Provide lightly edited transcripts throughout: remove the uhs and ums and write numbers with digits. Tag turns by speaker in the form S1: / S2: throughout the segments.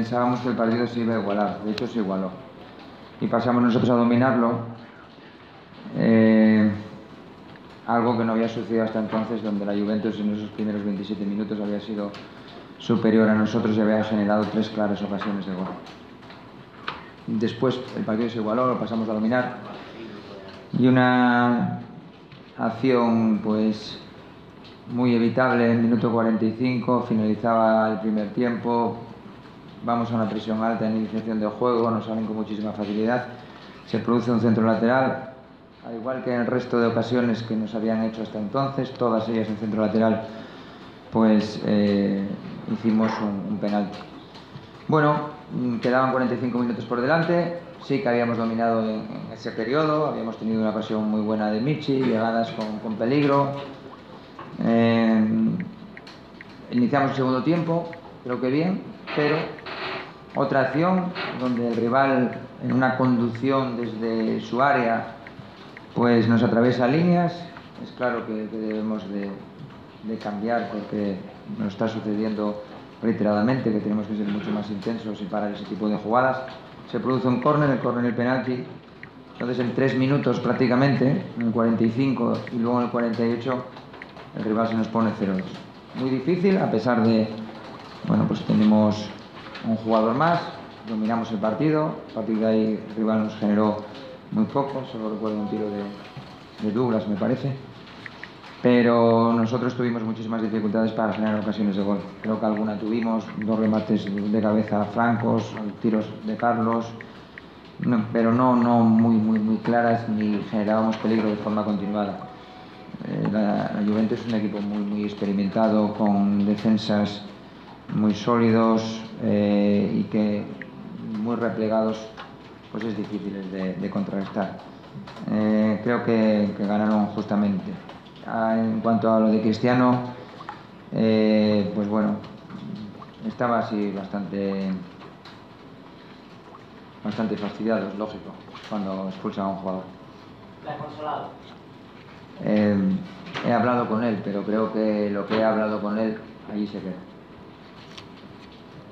S1: pensábamos que el partido se iba a igualar, de hecho se igualó. Y pasamos nosotros a dominarlo, algo que no había sucedido hasta entonces, donde la Juventus en esos primeros 27 minutos había sido superior a nosotros y había generado 3 claras ocasiones de gol. Después el partido se igualó, lo pasamos a dominar, y una acción pues muy evitable en el minuto 45, finalizaba el primer tiempo, vamos a una presión alta en iniciación de juego, nos salen con muchísima facilidad, se produce un centro lateral, al igual que en el resto de ocasiones que nos habían hecho hasta entonces, todas ellas en centro lateral, pues hicimos un penalti. Bueno, quedaban 45 minutos por delante, sí que habíamos dominado en ese periodo, habíamos tenido una ocasión muy buena de Michi, llegadas con peligro. Iniciamos el segundo tiempo, creo que bien, pero otra acción donde el rival en una conducción desde su área pues nos atraviesa líneas. Es claro que debemos de cambiar, porque nos está sucediendo reiteradamente que tenemos que ser mucho más intensos y parar ese tipo de jugadas. Se produce un córner, el penalti. Entonces en 3 minutos prácticamente, en el 45 y luego en el 48, el rival se nos pone 0-2. Muy difícil, a pesar de, bueno, pues tenemos un jugador más, dominamos el partido, a partir de ahí el rival nos generó muy poco, solo recuerdo un tiro de Douglas, me parece, pero nosotros tuvimos muchísimas dificultades para generar ocasiones de gol. Creo que alguna tuvimos, 2 remates de cabeza francos, tiros de Carlos, no, pero no muy claras, ni generábamos peligro de forma continuada. La Juventus es un equipo muy experimentado, con defensas muy sólidos y que muy replegados, pues es difícil de contrarrestar. Creo que ganaron justamente. En cuanto a lo de Cristiano, pues bueno, estaba así bastante fastidiado, es lógico, cuando expulsan a un jugador.
S2: ¿La ha consolado?
S1: He hablado con él, pero creo que lo que he hablado con él, allí se queda.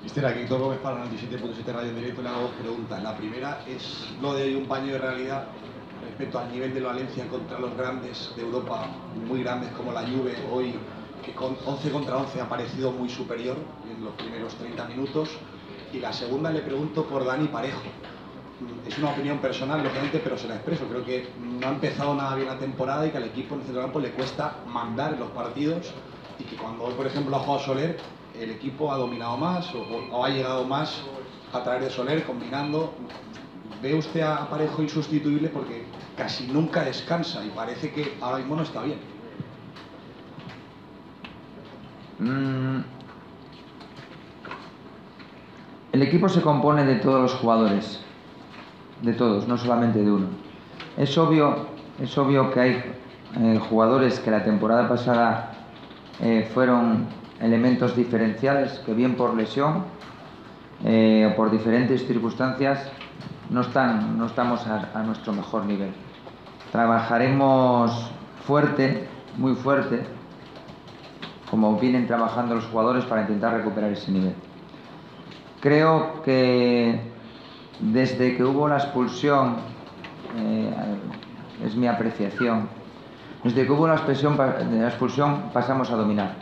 S3: Mister, aquí Héctor Gómez para 97.7 Radio en Directo. Le hago 2 preguntas. La primera es lo de un paño de realidad respecto al nivel de Valencia contra los grandes de Europa, muy grandes como la Juve, hoy que con 11 contra 11 ha parecido muy superior en los primeros 30 minutos. Y la segunda le pregunto por Dani Parejo. Es una opinión personal, lógicamente, pero se la expreso. Creo que no ha empezado nada bien la temporada y que al equipo en el centro del campo le cuesta mandar en los partidos, y que cuando hoy, por ejemplo, ha jugado Soler, el equipo ha dominado más o ha llegado más a través de Soler, combinando. ¿Ve usted a Parejo insustituible? Porque casi nunca descansa y parece que ahora mismo no está bien.
S1: El equipo se compone de todos los jugadores, de todos, no solamente de uno. Es obvio que hay jugadores que la temporada pasada fueron elementos diferenciales, que bien por lesión o por diferentes circunstancias no estamos a nuestro mejor nivel. Trabajaremos fuerte, muy fuerte, como vienen trabajando los jugadores, para intentar recuperar ese nivel. Creo que desde que hubo la expulsión, es mi apreciación, desde que hubo la expulsión pasamos a dominar,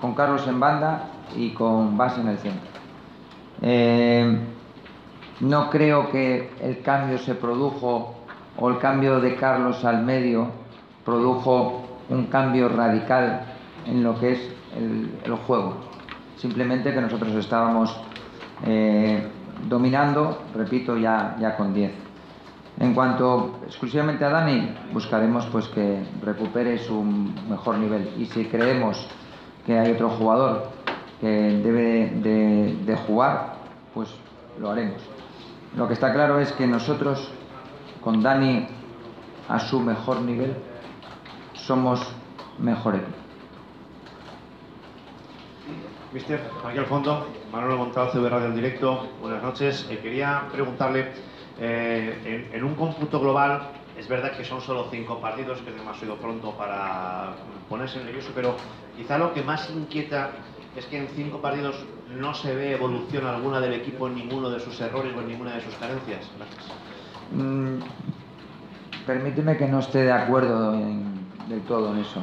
S1: con Carlos en banda y con Bas en el centro. No creo que el cambio se produjo, o el cambio de Carlos al medio produjo un cambio radical en lo que es el juego. Simplemente que nosotros estábamos dominando, repito, ya con 10. En cuanto exclusivamente a Dani, buscaremos pues que recupere su mejor nivel, y si creemos que hay otro jugador que debe de jugar, pues lo haremos. Lo que está claro es que nosotros, con Dani a su mejor nivel, somos mejor equipo.
S4: Mister, aquí al fondo, Manolo Montal, CB Radio en Directo. Buenas noches. Quería preguntarle, en un cómputo global, es verdad que son solo 5 partidos, que es demasiado pronto para ponerse nervioso, pero quizá lo que más inquieta es que en 5 partidos no se ve evolución alguna del equipo en ninguno de sus errores o en ninguna de sus carencias. Gracias.
S1: Permíteme que no esté de acuerdo del todo en eso.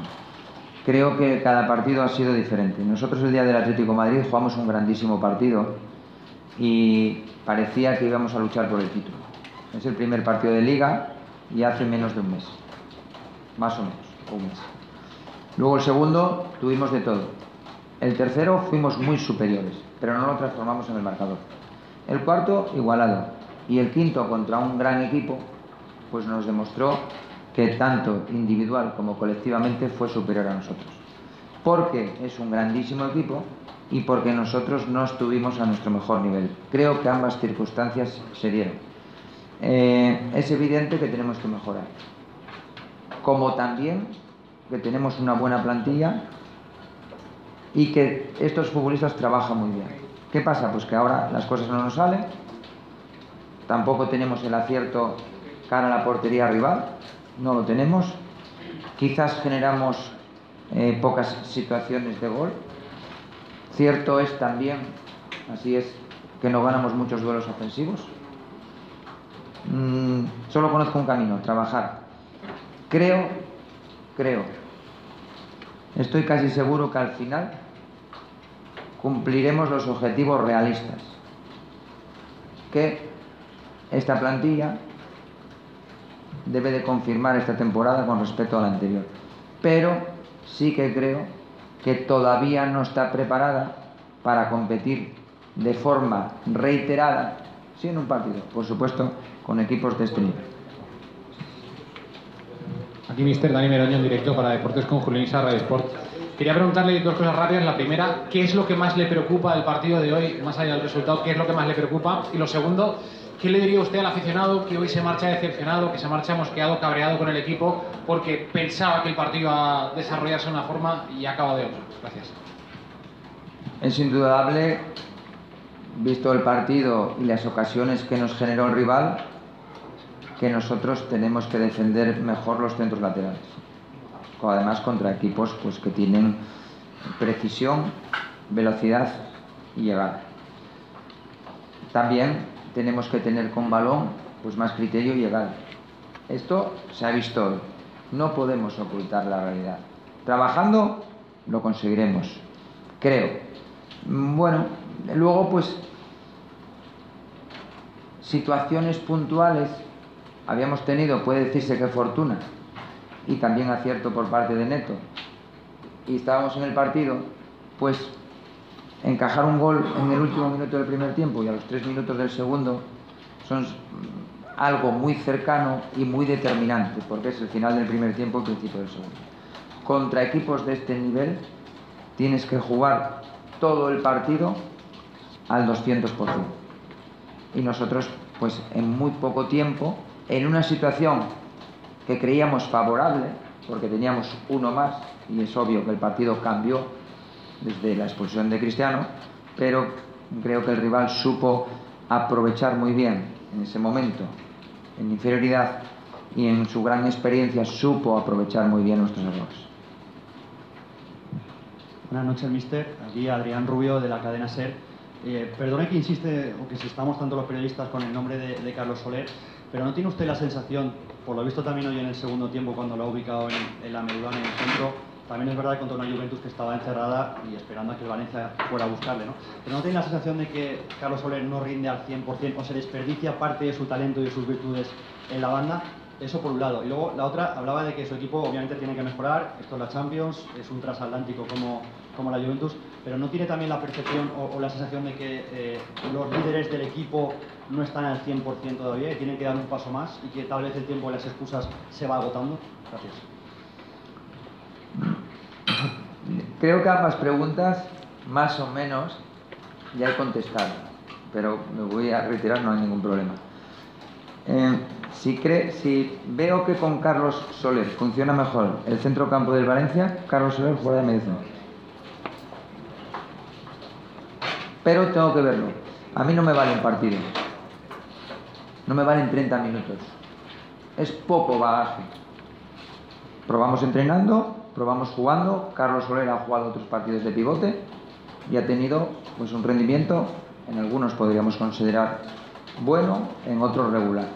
S1: Creo que cada partido ha sido diferente. Nosotros el día del Atlético de Madrid jugamos un grandísimo partido y parecía que íbamos a luchar por el título. Es el primer partido de Liga y hace menos de un mes, más o menos, un mes. Luego el segundo tuvimos de todo. El tercero fuimos muy superiores, pero no lo transformamos en el marcador. El cuarto igualado y el quinto contra un gran equipo pues nos demostró que tanto individual como colectivamente fue superior a nosotros. Porque es un grandísimo equipo y porque nosotros no estuvimos a nuestro mejor nivel. Creo que ambas circunstancias se dieron. Es evidente que tenemos que mejorar. Como también que tenemos una buena plantilla y que estos futbolistas trabajan muy bien. ¿Qué pasa? Pues que ahora las cosas no nos salen. Tampoco tenemos el acierto cara a la portería rival. No lo tenemos. Quizás generamos pocas situaciones de gol. Cierto es también, así es, que no ganamos muchos duelos ofensivos. Solo conozco un camino, trabajar. Creo, estoy casi seguro que al final cumpliremos los objetivos realistas que esta plantilla debe de confirmar esta temporada con respecto a la anterior. Pero sí que creo que todavía no está preparada para competir de forma reiterada, sí en un partido, por supuesto, con equipos de este nivel.
S5: Aquí Mister Dani Meroño en directo para Deportes con Julián Isa, Radio Sport. Quería preguntarle dos cosas rápidas. La primera, ¿qué es lo que más le preocupa del partido de hoy, más allá del resultado? ¿Qué es lo que más le preocupa? Y lo segundo, ¿qué le diría usted al aficionado que hoy se marcha decepcionado, que se marcha mosqueado, cabreado con el equipo, porque pensaba que el partido iba a desarrollarse de una forma y acaba de otra? Gracias.
S1: Es indudable, visto el partido y las ocasiones que nos generó el rival, que nosotros tenemos que defender mejor los centros laterales. Además contra equipos pues, que tienen precisión, velocidad y llegada. También tenemos que tener con balón pues, más criterio y llegada. Esto se ha visto hoy. No podemos ocultar la realidad. Trabajando lo conseguiremos, creo. Bueno, luego pues situaciones puntuales habíamos tenido, puede decirse que fortuna y también acierto por parte de Neto, y estábamos en el partido, pues encajar un gol en el último minuto del primer tiempo y a los 3 minutos del segundo son algo muy cercano y muy determinante, porque es el final del primer tiempo y el principio del segundo. Contra equipos de este nivel tienes que jugar todo el partido al 200%. Y nosotros, pues en muy poco tiempo, en una situación que creíamos favorable, porque teníamos uno más, y es obvio que el partido cambió desde la expulsión de Cristiano, pero creo que el rival supo aprovechar muy bien en ese momento, en inferioridad, y en su gran experiencia supo aprovechar muy bien nuestros errores.
S6: Buenas noches, mister. Aquí Adrián Rubio, de la cadena SER. Perdone que insiste, o que insistamos tanto los periodistas con el nombre de Carlos Soler, pero ¿no tiene usted la sensación, por lo visto también hoy en el segundo tiempo cuando lo ha ubicado en la medula, en el centro, también es verdad contra una Juventus que estaba encerrada y esperando a que el Valencia fuera a buscarle, ¿no? Pero ¿no tiene la sensación de que Carlos Soler no rinde al 100% o se desperdicia parte de su talento y de sus virtudes en la banda? Eso por un lado. Y luego la otra, hablaba de que su equipo obviamente tiene que mejorar, esto es la Champions, es un transatlántico como la Juventus, pero ¿no tiene también la percepción o la sensación de que los líderes del equipo no están al 100% todavía y tienen que dar un paso más y que tal vez el tiempo de las excusas se va agotando? Gracias.
S1: Creo que ambas preguntas, más o menos, ya he contestado, pero me voy a retirar, no hay ningún problema. Si veo que con Carlos Soler funciona mejor el centro campo del Valencia, Carlos Soler fuera de medio centro. Pero tengo que verlo. A mí no me vale un partido. No me valen 30 minutos. Es poco bagaje. Probamos entrenando, probamos jugando. Carlos Soler ha jugado otros partidos de pivote y ha tenido pues un rendimiento, en algunos podríamos considerar bueno, en otros regular.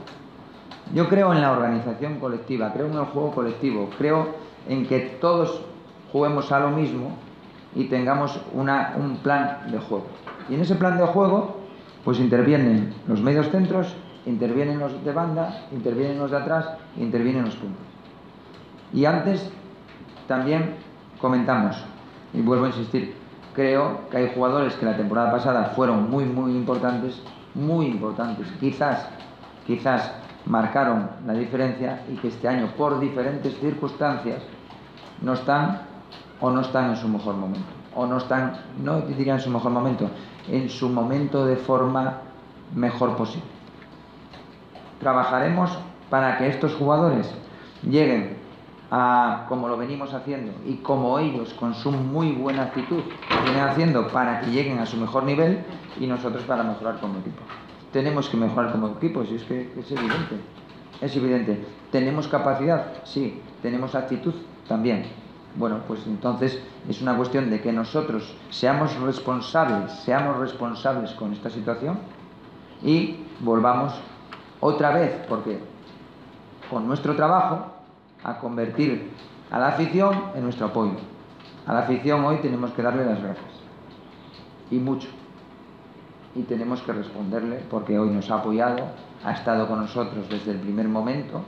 S1: Yo creo en la organización colectiva, creo en el juego colectivo, creo en que todos juguemos a lo mismo y tengamos un plan de juego. Y en ese plan de juego, pues intervienen los medios centros, intervienen los de banda, intervienen los de atrás, intervienen los puntos. Y antes también comentamos, y vuelvo a insistir, creo que hay jugadores que la temporada pasada fueron muy importantes, quizás marcaron la diferencia y que este año por diferentes circunstancias no están en su mejor momento, o no están, no diría en su mejor momento, en su momento de forma mejor posible. Trabajaremos para que estos jugadores lleguen a, como lo venimos haciendo y como ellos con su muy buena actitud vienen haciendo, para que lleguen a su mejor nivel, y nosotros para mejorar como equipo. Tenemos que mejorar como equipo, si es que es evidente. ¿Tenemos capacidad? Sí. ¿Tenemos actitud? También. Bueno, pues entonces es una cuestión de que nosotros seamos responsables con esta situación y volvamos otra vez, porque con nuestro trabajo, a convertir a la afición en nuestro apoyo. A la afición hoy tenemos que darle las gracias, y mucho, y tenemos que responderle porque hoy nos ha apoyado, ha estado con nosotros desde el primer momento,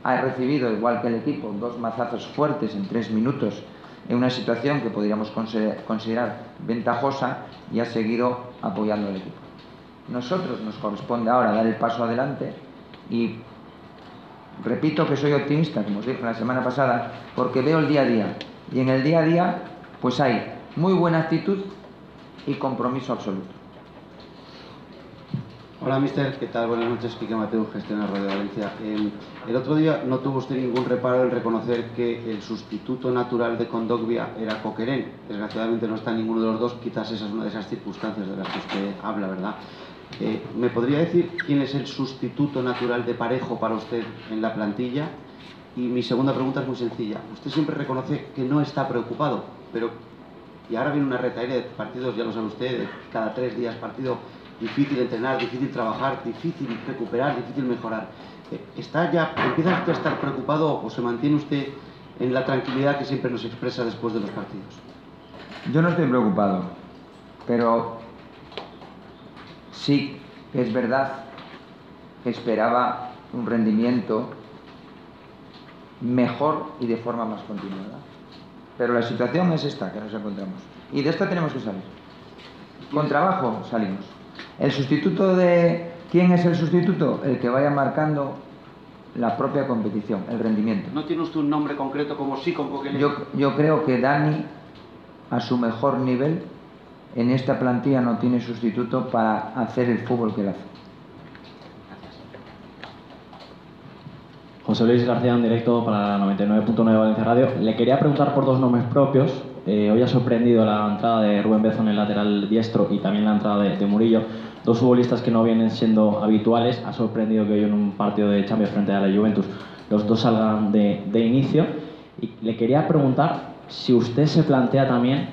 S1: ha recibido, igual que el equipo, 2 mazazos fuertes en 3 minutos en una situación que podríamos considerar ventajosa, y ha seguido apoyando al equipo. Nosotros nos corresponde ahora dar el paso adelante, y repito que soy optimista, como os dije la semana pasada, porque veo el día a día, y en el día a día pues hay muy buena actitud y compromiso absoluto.
S7: Hola, mister, ¿qué tal? Buenas noches, Quique Mateu, gestionador Radio Valencia. El otro día no tuvo usted ningún reparo en reconocer que el sustituto natural de Kondogbia era Coquelin. Desgraciadamente no está ninguno de los dos, quizás esa es una de esas circunstancias de las que usted habla, ¿verdad? ¿Me podría decir quién es el sustituto natural de Parejo para usted en la plantilla? Y mi segunda pregunta es muy sencilla. Usted siempre reconoce que no está preocupado, pero... Y ahora viene una retaíla de partidos, ya lo sabe usted, de cada 3 días partido, difícil entrenar, difícil trabajar, difícil recuperar, difícil mejorar. ¿Empieza usted a estar preocupado o se mantiene usted en la tranquilidad que siempre nos expresa después de los partidos?
S1: Yo no estoy preocupado, pero sí que es verdad que esperaba un rendimiento mejor y de forma más continuada. Pero la situación es esta que nos encontramos, y de esta tenemos que salir. Con trabajo salimos. El sustituto de... ¿Quién es el sustituto? El que vaya marcando la propia competición, el rendimiento.
S7: ¿No tiene usted un nombre concreto como sí con Coquelin?
S1: Yo creo que Dani, a su mejor nivel, en esta plantilla no tiene sustituto para hacer el fútbol que él hace.
S8: José Luis García, en directo para 99.9 Valencia Radio. Le quería preguntar por 2 nombres propios. Hoy ha sorprendido la entrada de Rubén Bezo en el lateral diestro y también la entrada de Murillo. 2 futbolistas que no vienen siendo habituales. Ha sorprendido que hoy en un partido de Champions frente a la Juventus los dos salgan de inicio. Y le quería preguntar si usted se plantea también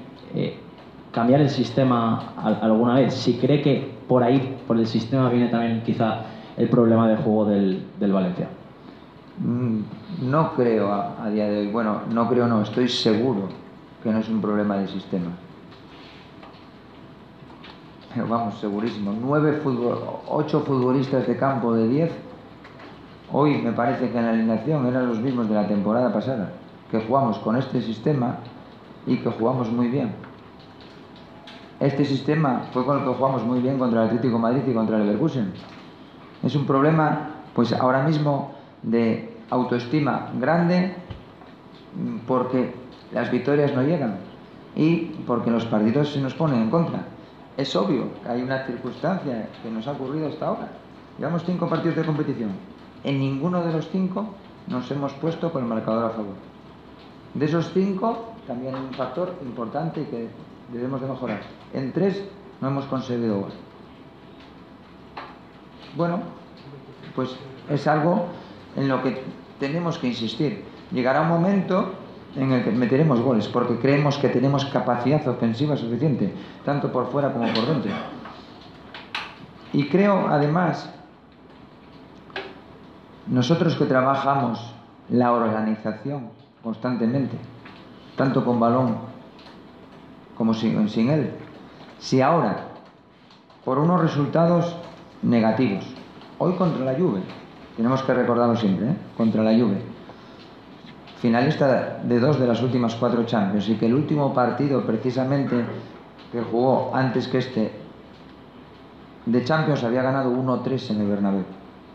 S8: cambiar el sistema alguna vez. Si cree que por ahí, por el sistema, viene también quizá el problema de juego del Valencia.
S1: No creo a día de hoy, no, estoy seguro que no es un problema de sistema. Pero vamos, segurísimo. 8 futbolistas de campo de 10, hoy me parece que en la alineación eran los mismos de la temporada pasada, que jugamos con este sistema y que jugamos muy bien. Este sistema fue con el que jugamos muy bien contra el Atlético de Madrid y contra el Leverkusen. Es un problema, pues ahora mismo, de autoestima grande, porque las victorias no llegan y porque los partidos se nos ponen en contra. Es obvio que hay una circunstancia que nos ha ocurrido hasta ahora. Llevamos 5 partidos de competición. En ninguno de los 5 nos hemos puesto con el marcador a favor. De esos 5, también hay un factor importante que debemos de mejorar. En 3 no hemos conseguido gol. Bueno, pues es algo en lo que tenemos que insistir. Llegará un momento en el que meteremos goles, porque creemos que tenemos capacidad ofensiva suficiente, tanto por fuera como por dentro. Y creo, además, nosotros que trabajamos la organización constantemente, tanto con balón como sin él, si ahora, por unos resultados negativos, hoy contra la Juve, tenemos que recordarlo siempre, contra la Juve, finalista de 2 de las últimas 4 Champions, y que el último partido precisamente que jugó antes que este de Champions había ganado 1-3 en el Bernabéu.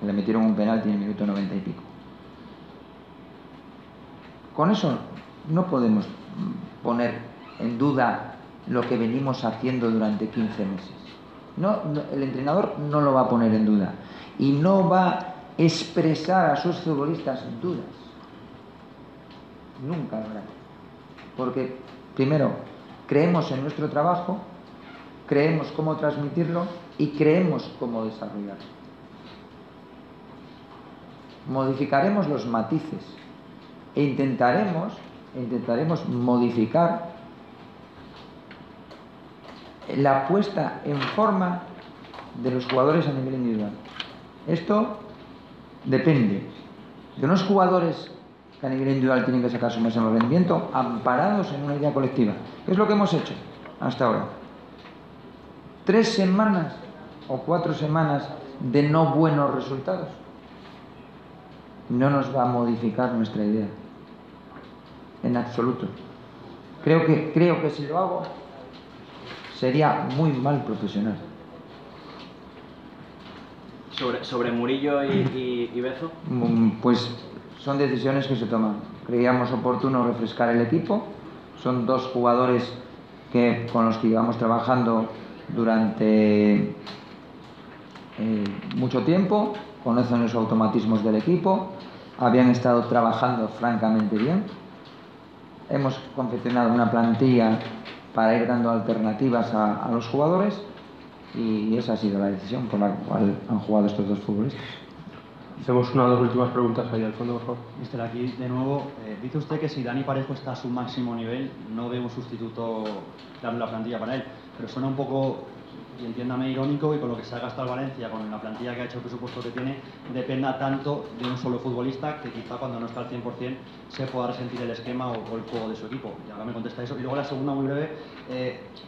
S1: Le metieron un penalti en el minuto 90 y pico. Con eso no podemos poner en duda lo que venimos haciendo durante 15 meses. El entrenador no lo va a poner en duda y no va a expresar a sus futbolistas dudas. Nunca lo hará. Porque, primero, creemos en nuestro trabajo, creemos cómo transmitirlo y creemos cómo desarrollarlo. Modificaremos los matices e intentaremos modificar la puesta en forma de los jugadores a nivel individual. Esto depende de unos jugadores que a nivel individual tienen que sacar su máximo rendimiento, amparados en una idea colectiva. ¿Qué es lo que hemos hecho hasta ahora? 3 semanas o 4 semanas de no buenos resultados no nos va a modificar nuestra idea en absoluto. Creo que si lo hago sería muy mal profesional.
S8: Sobre Murillo y Bezo.
S1: Pues son decisiones que se toman. Creíamos oportuno refrescar el equipo. Son 2 jugadores con los que llevamos trabajando durante mucho tiempo, conocen los automatismos del equipo, habían estado trabajando francamente bien. Hemos confeccionado una plantilla para ir dando alternativas a los jugadores y esa ha sido la decisión por la cual han jugado estos 2 futbolistas.
S9: Hacemos una de las últimas preguntas ahí al fondo, por favor.
S6: Mister, aquí de nuevo, dice usted que si Dani Parejo está a su máximo nivel, no ve un sustituto claro en la plantilla para él, pero suena un poco, y entiéndame, irónico, y con lo que se ha gastado Valencia, con la plantilla que ha hecho, el presupuesto que tiene, dependa tanto de un solo futbolista que quizá cuando no está al 100% se pueda resentir el esquema o el juego de su equipo. Y ahora me contesta eso. Y luego la segunda, muy breve,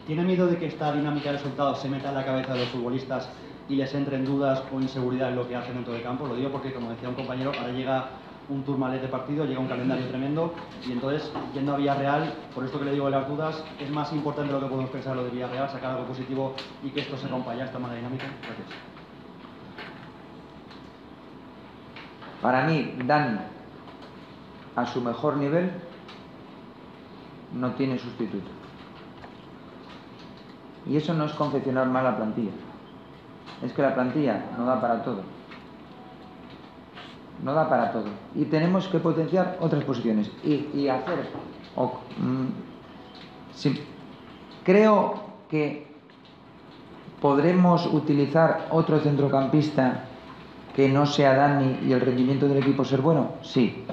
S6: ¿tiene miedo de que esta dinámica de resultados se meta en la cabeza de los futbolistas y les entren dudas o inseguridad en lo que hacen dentro de campo? Lo digo porque, como decía un compañero, ahora llega un Tourmalet de partido, llega un calendario tremendo y entonces, yendo a Villarreal, por esto que le digo de las dudas, es más importante lo que podemos pensar lo de Villarreal, sacar algo positivo y que esto se rompa ya, esta mala dinámica. Gracias.
S1: Para mí, Dani, a su mejor nivel, no tiene sustituto. Y eso no es confeccionar mal la plantilla. Es que la plantilla no da para todo. No da para todo. Y tenemos que potenciar otras posiciones. Y hacer... sí, creo que podremos utilizar otro centrocampista que no sea Dani y el rendimiento del equipo ser bueno. Sí.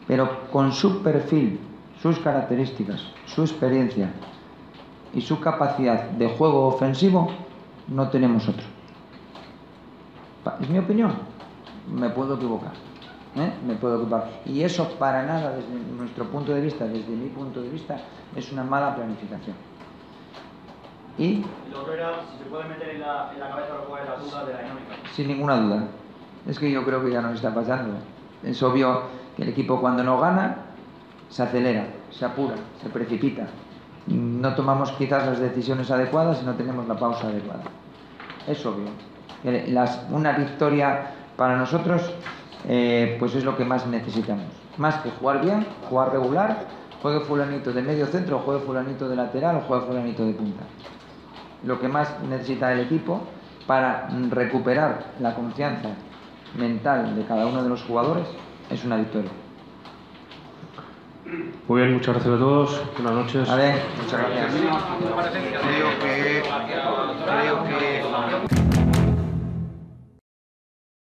S1: Pero con su perfil, sus características, su experiencia y su capacidad de juego ofensivo, no tenemos otro. Es mi opinión. Me puedo equivocar. Me puedo equivocar. Y eso para nada, desde nuestro punto de vista, desde mi punto de vista, es una mala planificación. Y
S6: lo otro era si se puede meter en la cabeza lo cual es la duda de la dinámica.
S1: Sin ninguna duda. Es que yo creo que ya nos está pasando. Es obvio que el equipo cuando no gana se acelera, se apura, se precipita. No tomamos quizás las decisiones adecuadas y no tenemos la pausa adecuada. Es obvio. Una victoria para nosotros pues es lo que más necesitamos. Más que jugar bien, jugar regular, juegue fulanito de medio centro, juegue fulanito de lateral o juegue fulanito de punta. Lo que más necesita el equipo para recuperar la confianza mental de cada uno de los jugadores es una victoria.
S9: Muy bien, muchas gracias a todos. Buenas noches.
S1: Vale, muchas gracias.
S7: Creo que